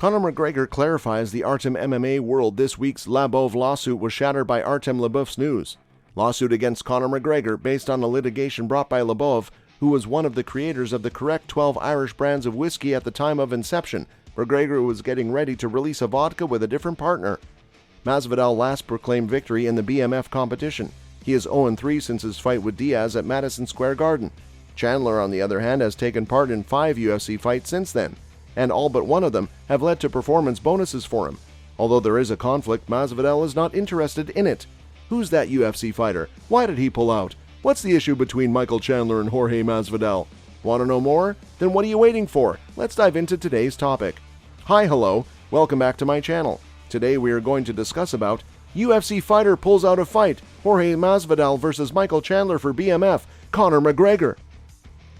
Conor McGregor clarifies the Artem MMA world. This week's Labov lawsuit was shattered by Artem Lobov's news. Lawsuit against Conor McGregor based on a litigation brought by Lobov, who was one of the creators of the correct 12 Irish brands of whiskey at the time of inception. McGregor was getting ready to release a vodka with a different partner. Masvidal last proclaimed victory in the BMF competition. He is 0-3 since his fight with Diaz at Madison Square Garden. Chandler, on the other hand, has taken part in 5 UFC fights since then, and all but one of them have led to performance bonuses for him. Although there is a conflict, Masvidal is not interested in it. Who's that UFC fighter? Why did he pull out? What's the issue between Michael Chandler and Jorge Masvidal? Want to know more? Then what are you waiting for? Let's dive into today's topic. Hi, hello, welcome back to my channel. Today we are going to discuss about UFC fighter pulls out of fight, Jorge Masvidal versus Michael Chandler for BMF, Conor McGregor.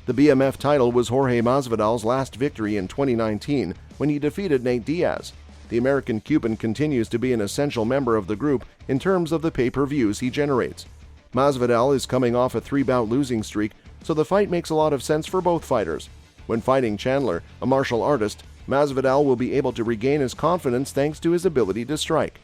The BMF title was Jorge Masvidal's last victory in 2019 when he defeated Nate Diaz. The American-Cuban continues to be an essential member of the group in terms of the pay-per-views he generates. Masvidal is coming off a 3-bout losing streak, so the fight makes a lot of sense for both fighters. When fighting Chandler, a martial artist, Masvidal will be able to regain his confidence thanks to his ability to strike.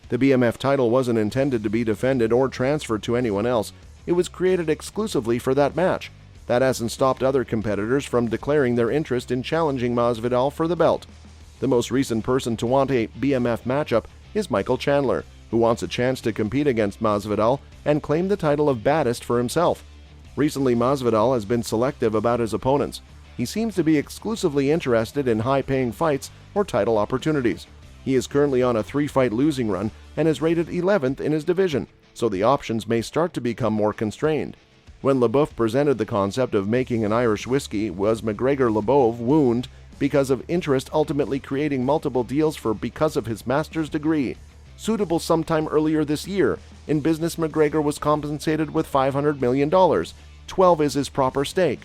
The BMF title wasn't intended to be defended or transferred to anyone else. It was created exclusively for that match. That hasn't stopped other competitors from declaring their interest in challenging Masvidal for the belt. The most recent person to want a BMF matchup is Michael Chandler, who wants a chance to compete against Masvidal and claim the title of baddest for himself. Recently, Masvidal has been selective about his opponents. He seems to be exclusively interested in high-paying fights or title opportunities. He is currently on a 3-fight losing run and is rated 11th in his division, so the options may start to become more constrained. When Lobov presented the concept of making an Irish whiskey, was McGregor-Lobov wound because of interest ultimately creating multiple deals for because of his master's degree. Suitable sometime earlier this year, in business McGregor was compensated with $500 million. 12 is his proper stake.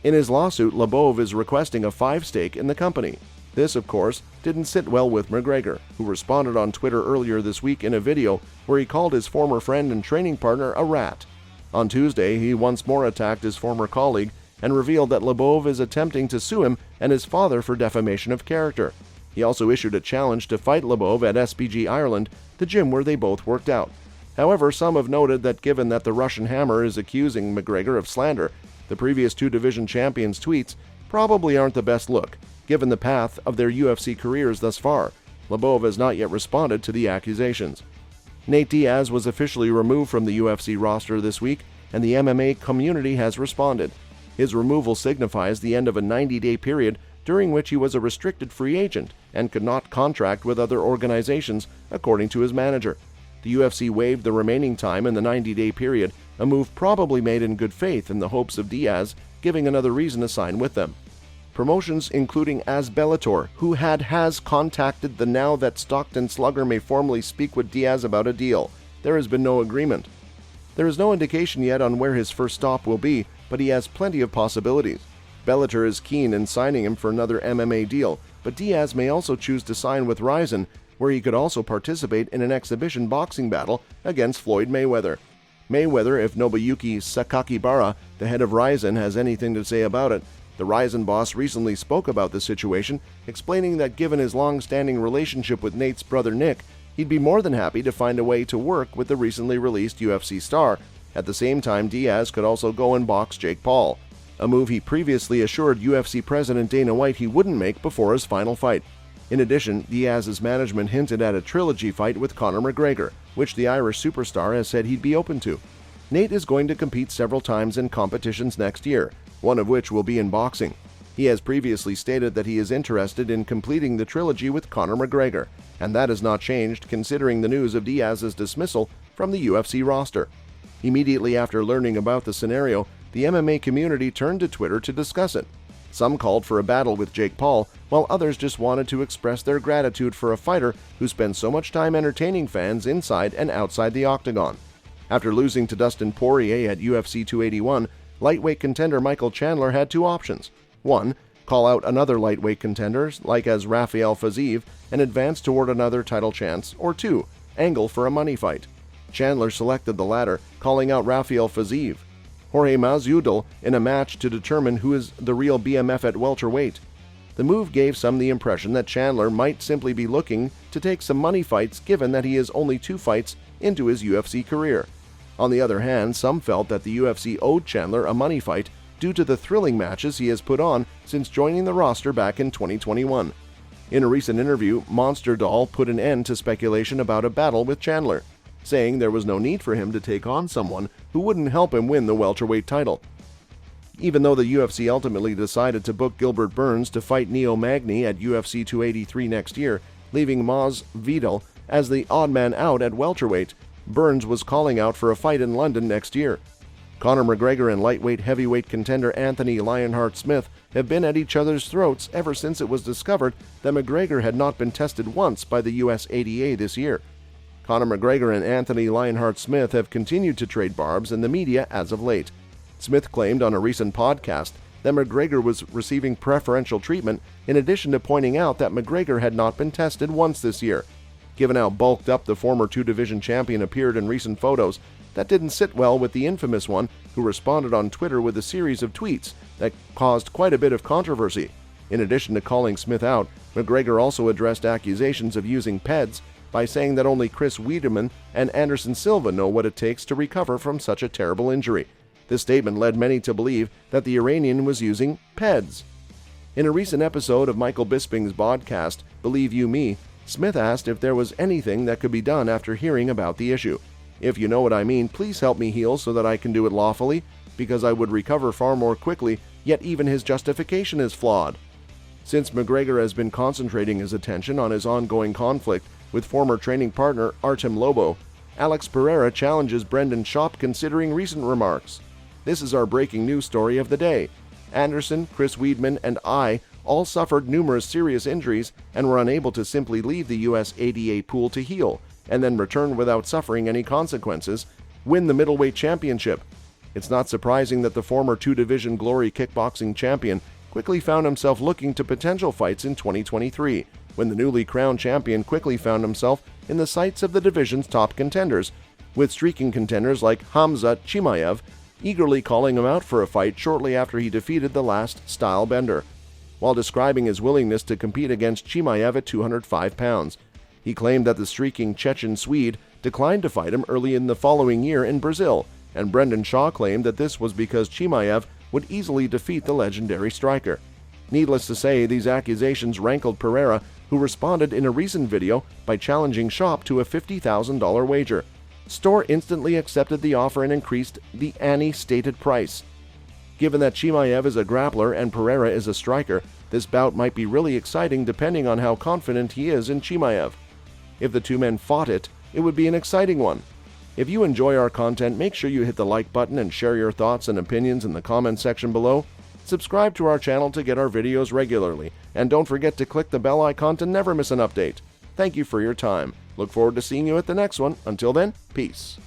In his lawsuit, Lobov is requesting a 5 stake in the company. This, of course, didn't sit well with McGregor, who responded on Twitter earlier this week in a video where he called his former friend and training partner a rat. On Tuesday, he once more attacked his former colleague and revealed that Lobov is attempting to sue him and his father for defamation of character. He also issued a challenge to fight Lobov at SBG Ireland, the gym where they both worked out. However, some have noted that given that the Russian Hammer is accusing McGregor of slander, the previous 2 division champions' tweets probably aren't the best look, given the path of their UFC careers thus far. Lobov has not yet responded to the accusations. Nate Diaz was officially removed from the UFC roster this week, and the MMA community has responded. His removal signifies the end of a 90-day period during which he was a restricted free agent and could not contract with other organizations, according to his manager. The UFC waived the remaining time in the 90-day period, a move probably made in good faith in the hopes of Diaz giving another reason to sign with them. Promotions including as Bellator, who has contacted the now that Stockton slugger may formally speak with Diaz about a deal. There has been no agreement. There is no indication yet on where his first stop will be, but he has plenty of possibilities. Bellator is keen in signing him for another MMA deal, but Diaz may also choose to sign with Rizin, where he could also participate in an exhibition boxing battle against Floyd Mayweather. Mayweather, if Nobuyuki Sakakibara, the head of Rizin, has anything to say about it. The Rizin boss recently spoke about the situation, explaining that given his long-standing relationship with Nate's brother Nick, he'd be more than happy to find a way to work with the recently released UFC star. At the same time, Diaz could also go and box Jake Paul, a move he previously assured UFC president Dana White he wouldn't make before his final fight. In addition, Diaz's management hinted at a trilogy fight with Conor McGregor, which the Irish superstar has said he'd be open to. Nate is going to compete several times in competitions next year, one of which will be in boxing. He has previously stated that he is interested in completing the trilogy with Conor McGregor, and that has not changed considering the news of Diaz's dismissal from the UFC roster. Immediately after learning about the scenario, the MMA community turned to Twitter to discuss it. Some called for a battle with Jake Paul, while others just wanted to express their gratitude for a fighter who spends so much time entertaining fans inside and outside the octagon. After losing to Dustin Poirier at UFC 281, lightweight contender Michael Chandler had 2 options. 1. Call out another lightweight contender, like as Rafael Fiziev, and advance toward another title chance, or 2. Angle for a money fight. Chandler selected the latter, calling out Rafael Fiziev. Jorge Masvidal in a match to determine who is the real BMF at welterweight. The move gave some the impression that Chandler might simply be looking to take some money fights given that he is only 2 fights into his UFC career. On the other hand, some felt that the UFC owed Chandler a money fight due to the thrilling matches he has put on since joining the roster back in 2021. In a recent interview, Monster Doll put an end to speculation about a battle with Chandler, saying there was no need for him to take on someone who wouldn't help him win the welterweight title. Even though the UFC ultimately decided to book Gilbert Burns to fight Neo Magny at UFC 283 next year, leaving Masvidal as the odd man out at welterweight, Burns was calling out for a fight in London next year. Conor McGregor and lightweight heavyweight contender Anthony Lionheart Smith have been at each other's throats ever since it was discovered that McGregor had not been tested once by the US ADA this year. Conor McGregor and Anthony Lionheart Smith have continued to trade barbs in the media as of late. Smith claimed on a recent podcast that McGregor was receiving preferential treatment, in addition to pointing out that McGregor had not been tested once this year. Given how bulked up the former 2-division champion appeared in recent photos, that didn't sit well with the infamous one, who responded on Twitter with a series of tweets that caused quite a bit of controversy. In addition to calling Smith out, McGregor also addressed accusations of using PEDs by saying that only Chris Weidman and Anderson Silva know what it takes to recover from such a terrible injury. This statement led many to believe that the Iranian was using PEDs. In a recent episode of Michael Bisping's podcast, Believe You Me, Smith asked if there was anything that could be done after hearing about the issue. If you know what I mean, please help me heal so that I can do it lawfully, because I would recover far more quickly, yet even his justification is flawed. Since McGregor has been concentrating his attention on his ongoing conflict with former training partner Artem Lobo, Alex Pereira challenges Brendan Schaub considering recent remarks. This is our breaking news story of the day. Anderson, Chris Weidman, and I all suffered numerous serious injuries and were unable to simply leave the US ADA pool to heal, and then return without suffering any consequences, win the middleweight championship. It's not surprising that the former 2-division Glory kickboxing champion quickly found himself looking to potential fights in 2023, when the newly crowned champion quickly found himself in the sights of the division's top contenders, with streaking contenders like Hamza Chimaev eagerly calling him out for a fight shortly after he defeated the last style bender. While describing his willingness to compete against Chimaev at 205 pounds, he claimed that the streaking Chechen Swede declined to fight him early in the following year in Brazil, and Brendan Shaw claimed that this was because Chimaev would easily defeat the legendary striker. Needless to say, these accusations rankled Pereira, who responded in a recent video by challenging Shaw to a $50,000 wager. Store instantly accepted the offer and increased the ante-stated price. Given that Chimaev is a grappler and Pereira is a striker, this bout might be really exciting depending on how confident he is in Chimaev. If the two men fought it would be an exciting one. If you enjoy our content, make sure you hit the like button and share your thoughts and opinions in the comment section below. Subscribe to our channel to get our videos regularly, and don't forget to click the bell icon to never miss an update. Thank you for your time. Look forward to seeing you at the next one. Until then, peace.